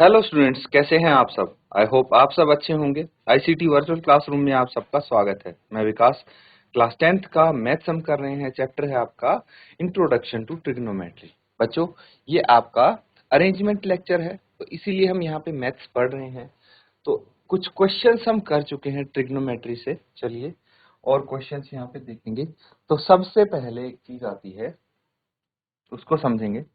Hello students, कैसे हैं आप सब। आई होप आप सब अच्छे होंगे। आईसीटी वर्चुअल क्लासरूम में आप सबका स्वागत है। मैं विकास, क्लास 10th का मैथ्स हम कर रहे हैं। चैप्टर है आपका इंट्रोडक्शन टू ट्रिग्नोमेट्री। बच्चों, ये आपका अरेंजमेंट लेक्चर है, तो इसीलिए हम यहाँ पे मैथ्स पढ़ रहे हैं। तो कुछ क्वेश्चंस हम कर चुके हैं ट्रिग्नोमेट्री से। चलिए और क्वेश्चंस यहाँ पे देखेंगे। तो सबसे पहले एक चीज आती है, उसको समझेंगे।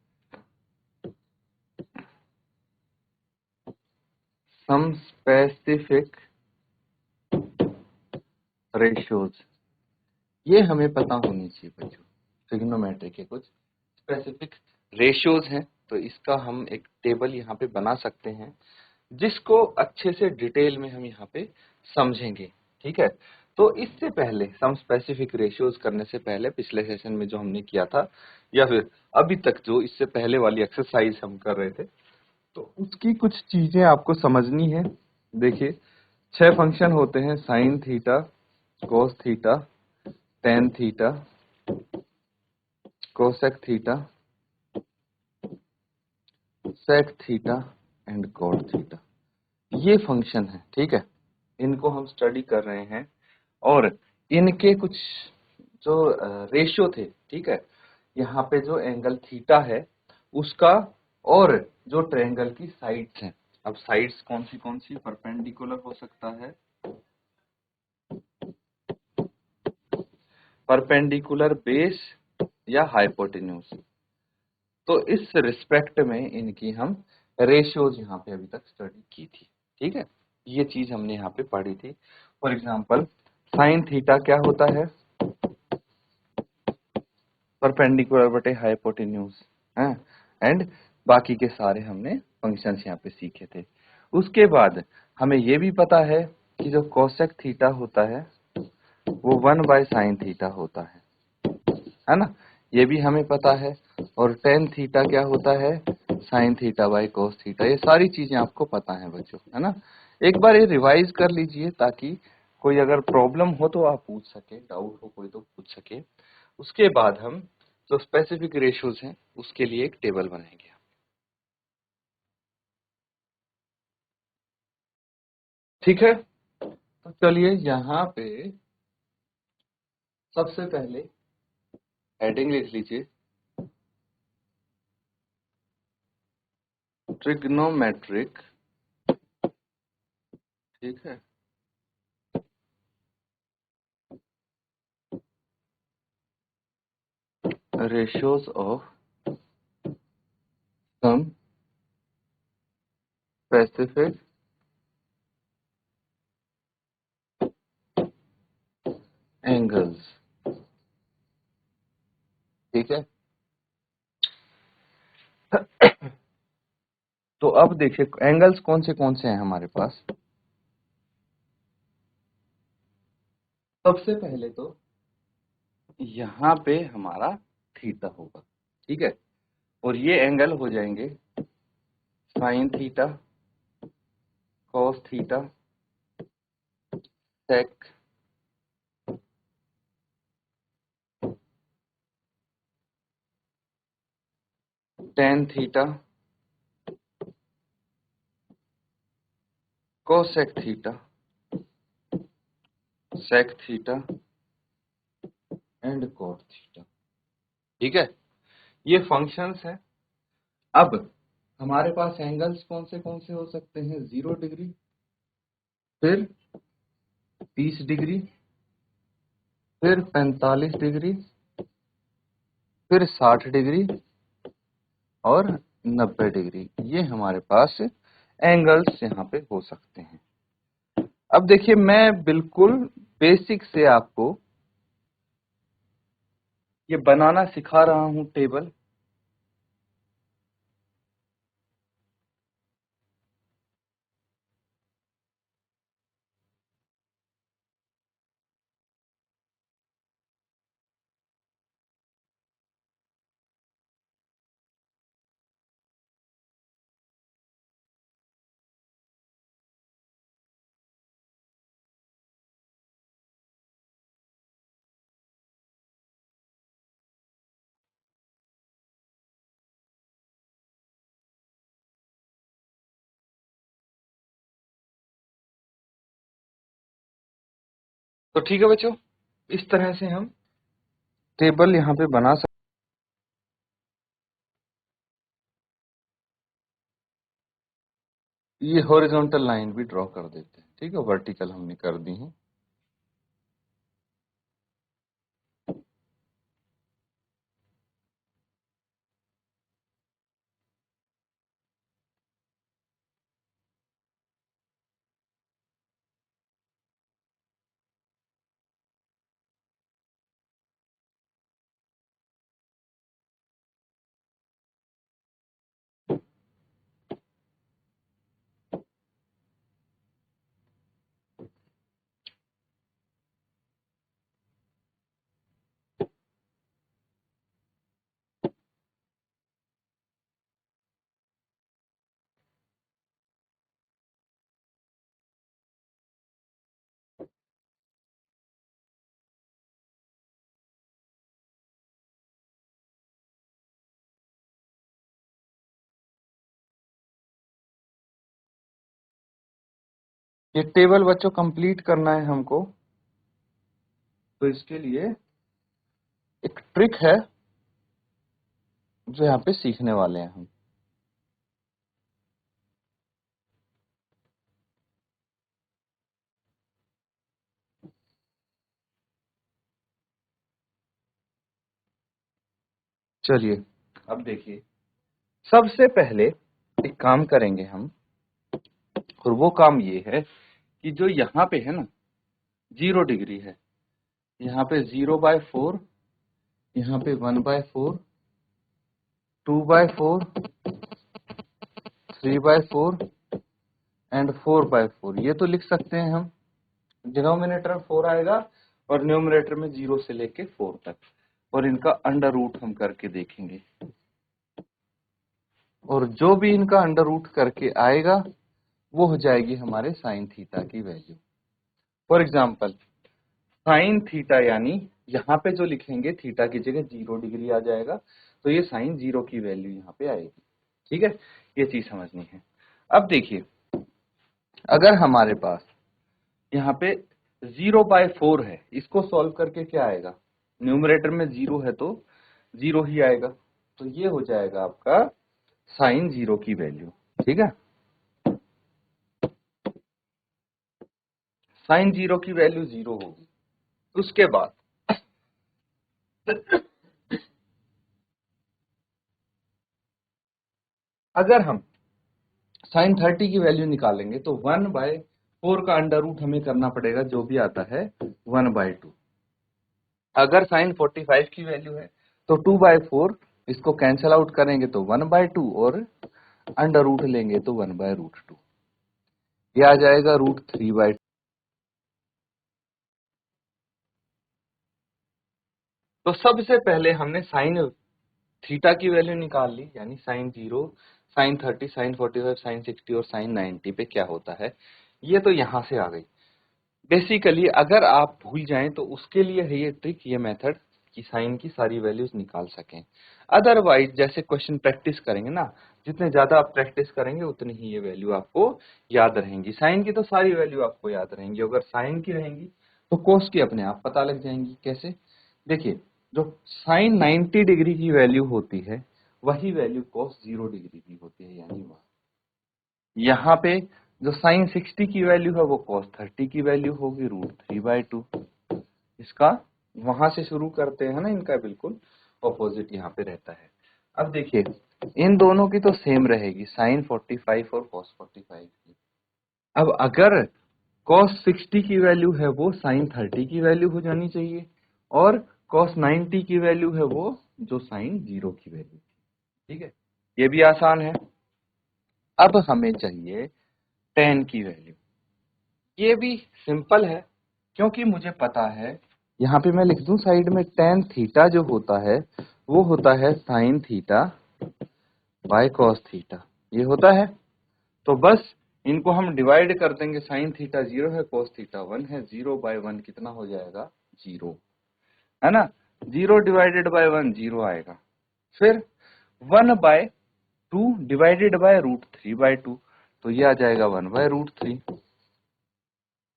सम स्पेसिफिक रेशियोज, ये हमें पता होनी चाहिए बच्चों। ट्रिग्नोमेट्री के कुछ स्पेसिफिक रेशियोज हैं, तो इसका हम एक टेबल यहाँ पे बना सकते हैं, जिसको अच्छे से डिटेल में हम यहाँ पे समझेंगे। ठीक है, तो इससे पहले सम स्पेसिफिक रेशियोज करने से पहले पिछले सेशन में जो हमने किया था, या फिर अभी तक जो इससे पहले वाली एक्सरसाइज हम कर रहे थे, तो उसकी कुछ चीजें आपको समझनी है। देखिए, 6 फंक्शन होते हैं: sine theta, cos theta, tan theta, cosec theta, sec theta and cot theta. ये फंक्शन है, ठीक है। इनको हम स्टडी कर रहे हैं और इनके कुछ जो रेशियो थे, ठीक है। यहाँ पे जो एंगल थीटा है उसका, और जो ट्रायंगल की साइड्स हैं। अब साइड्स कौन सी, परपेंडिकुलर हो सकता है, परपेंडिकुलर बेस या हाइपोटेन्यूज। तो इस रिस्पेक्ट में इनकी हम रेशियोज यहाँ पे अभी तक स्टडी की थी, ठीक है। ये चीज हमने यहाँ पे पढ़ी थी। फॉर एग्जांपल, साइन थीटा क्या होता है, परपेंडिकुलर बटे हाइपोटेन्यूज है। एंड बाकी के सारे हमने फंक्शंस यहाँ पे सीखे थे। उसके बाद हमें ये भी पता है कि जो कोसेक थीटा होता है वो 1/sin थीटा होता है ना। ये भी हमें पता है। और टेन थीटा क्या होता है, sine theta by cos theta. ये सारी चीजें आपको पता है बच्चों, है ना। एक बार ये रिवाइज कर लीजिए, ताकि कोई अगर प्रॉब्लम हो तो आप पूछ सके, डाउट हो कोई तो पूछ सके। उसके बाद हम जो स्पेसिफिक रेशियोज हैं उसके लिए एक टेबल बनाएंगे। ठीक है, तो चलिए यहाँ पे सबसे पहले हेडिंग लिख लीजिए, ट्रिग्नोमेट्रिक। ठीक है, ratios of some specific angles. ठीक है, तो अब देखिए एंगल्स कौन से हैं हमारे पास। सबसे पहले तो यहाँ पे हमारा थीटा होगा, ठीक है। और ये एंगल हो जाएंगे sine theta, cos theta, sec, tan theta, cosec theta, sec theta and cot theta. ठीक है, ये फंक्शंस हैं। अब हमारे पास एंगल्स कौन से हो सकते हैं, 0 डिग्री, फिर 30 डिग्री, फिर 45 डिग्री, फिर 60 डिग्री और 90 डिग्री। ये हमारे पास एंगल्स यहाँ पे हो सकते हैं। अब देखिए, मैं बिल्कुल बेसिक से आपको ये बनाना सिखा रहा हूं टेबल। तो ठीक है बच्चों, इस तरह से हम टेबल यहाँ पे बना सकते। ये हॉरिजॉन्टल लाइन भी ड्रॉ कर देते हैं, ठीक है, वर्टिकल हमने कर दी है। ये टेबल बच्चों कंप्लीट करना है हमको, तो इसके लिए एक ट्रिक है जो यहाँ पे सीखने वाले हैं हम। चलिए अब देखिए, सबसे पहले एक काम करेंगे हम, और वो काम ये है कि जो यहाँ पे है ना 0 डिग्री है, यहाँ पे 0/4, यहाँ पे 1/4, 2/4, 3/4 एंड 4/4, ये तो लिख सकते हैं हम। डिनोमिनेटर में 4 आएगा और न्यूमरेटर में 0 से लेके 4 तक, और इनका अंडर रूट हम करके देखेंगे, और जो भी इनका अंडर रूट करके आएगा वो हो जाएगी हमारे साइन थीटा की value. For example sine theta, यानी यहाँ पे जो लिखेंगे थीटा की जगह 0 डिग्री आ जाएगा, तो ये साइन 0 की वैल्यू यहाँ पे आएगी। ठीक है, ये चीज समझनी है। अब देखिए, अगर हमारे पास यहाँ पे 0/4 है, इसको सॉल्व करके क्या आएगा, न्यूमरेटर में 0 है तो 0 ही आएगा, तो ये हो जाएगा आपका साइन 0 की वैल्यू। ठीक है, साइन 0 की वैल्यू 0 होगी। उसके बाद अगर हम साइन 30 की वैल्यू निकालेंगे तो 1/4 का अंडर रूट हमें करना पड़ेगा, जो भी आता है 1/2। अगर साइन 45 की वैल्यू है तो 2/4, इसको कैंसिल आउट करेंगे तो 1/2, और अंडर रूट लेंगे तो 1/√2, ये आ जाएगा √3/2। तो सबसे पहले हमने साइन थीटा की वैल्यू निकाल ली, यानी साइन 0, साइन 30, साइन 45, साइन 60 और साइन 90 पे क्या होता है, ये तो यहां से आ गई। बेसिकली अगर आप भूल जाएं तो उसके लिए है ये ट्रिक, ये मेथड, कि साइन की सारी वैल्यूज निकाल सकें। अदरवाइज जैसे क्वेश्चन प्रैक्टिस करेंगे ना, जितने ज्यादा आप प्रैक्टिस करेंगे उतनी ही ये वैल्यू आपको याद रहेंगी। साइन की तो सारी वैल्यू आपको याद रहेंगी, अगर साइन की रहेंगी तो कोस की अपने आप पता लग जाएंगी। कैसे, देखिए, जो साइन 90 डिग्री की वैल्यू होती है वही वैल्यू कोस 0 डिग्री की होती है, यानी वहां यहाँ पे जो साइन 60 की वैल्यू है वो cos 30 की वैल्यू होगी √3/2। इसका वहां से शुरू करते हैं ना, इनका बिल्कुल ऑपोजिट यहाँ पे रहता है। अब देखिए, इन दोनों की तो सेम रहेगी, साइन 45 और cos 45 की। अब अगर cos 60 की वैल्यू है वो साइन 30 की वैल्यू हो जानी चाहिए, और cos 90 की वैल्यू है वो जो साइन 0 की वैल्यू। ठीक है, ये भी आसान है। अब हमें चाहिए tan की वैल्यू, ये भी सिंपल है, क्योंकि मुझे पता है, यहाँ पे मैं लिख दूं साइड में, tan थीटा जो होता है वो होता है sine theta by cos theta, ये होता है। तो बस इनको हम डिवाइड कर देंगे, साइन थीटा 0 है, cos थीटा 1 है, 0/1 कितना हो जाएगा, 0, है ना। 0 डिवाइडेड बाय 1 0 आएगा, फिर 1/2 डिवाइडेड बाय √3/2, तो ये आ जाएगा 1/√3।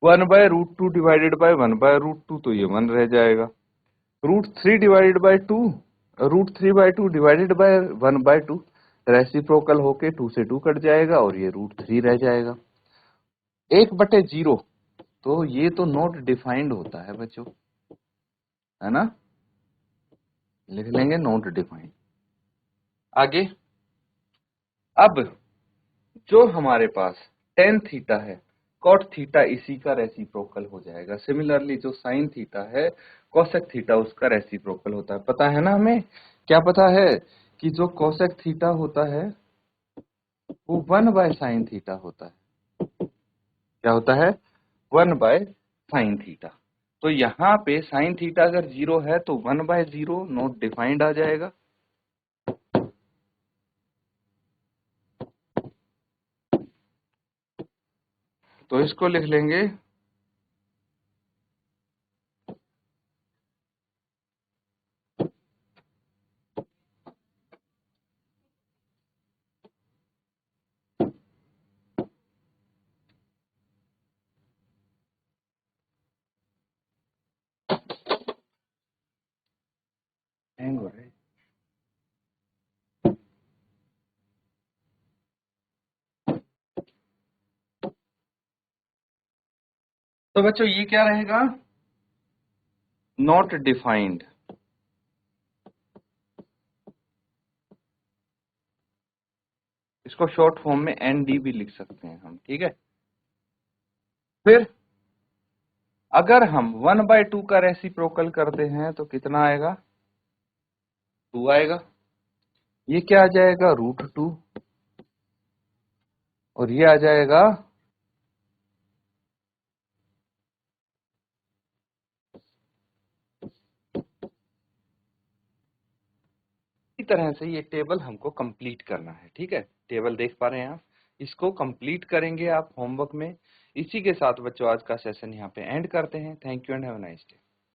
1/√2 डिवाइडेड बाय 1/√2, तो ये 1 रह जाएगा। √3 divided by 2, √3/2 divided by 1/2, reciprocal होके 2 से 2 कट जाएगा और ये √3 रह जाएगा। 1/0, तो ये तो नॉट डिफाइंड होता है बच्चों, है ना, लिख लेंगे नॉट डिफाइंड। आगे, अब जो हमारे पास tan थीटा है, cot थीटा इसी का रेसिप्रोकल हो जाएगा। सिमिलरली जो sin थीटा है, cosec थीटा उसका रेसिप्रोकल होता है। पता है ना हमें, क्या पता है कि जो cosec थीटा होता है वो 1/sin थीटा होता है। क्या होता है? 1/sin theta. तो यहाँ पे sin थीटा अगर 0 है तो 1/0 नॉट डिफाइंड आ जाएगा। तो इसको लिख लेंगे हैंग हो रहा है। तो बच्चों ये क्या रहेगा? Not defined. इसको शॉर्ट फॉर्म में एनडी भी लिख सकते हैं हम, ठीक है। फिर अगर हम 1/2 का रेसिप्रोकल करते हैं तो कितना आएगा? 2 आएगा। ये क्या आ जाएगा? √2। और ये आ जाएगा इसी तरह से ये टेबल हमको कंप्लीट करना है, ठीक है। टेबल देख पा रहे हैं आप, इसको कंप्लीट करेंगे आप होमवर्क में। इसी के साथ बच्चों आज का सेशन यहाँ पे एंड करते हैं। Thank you and have a nice day.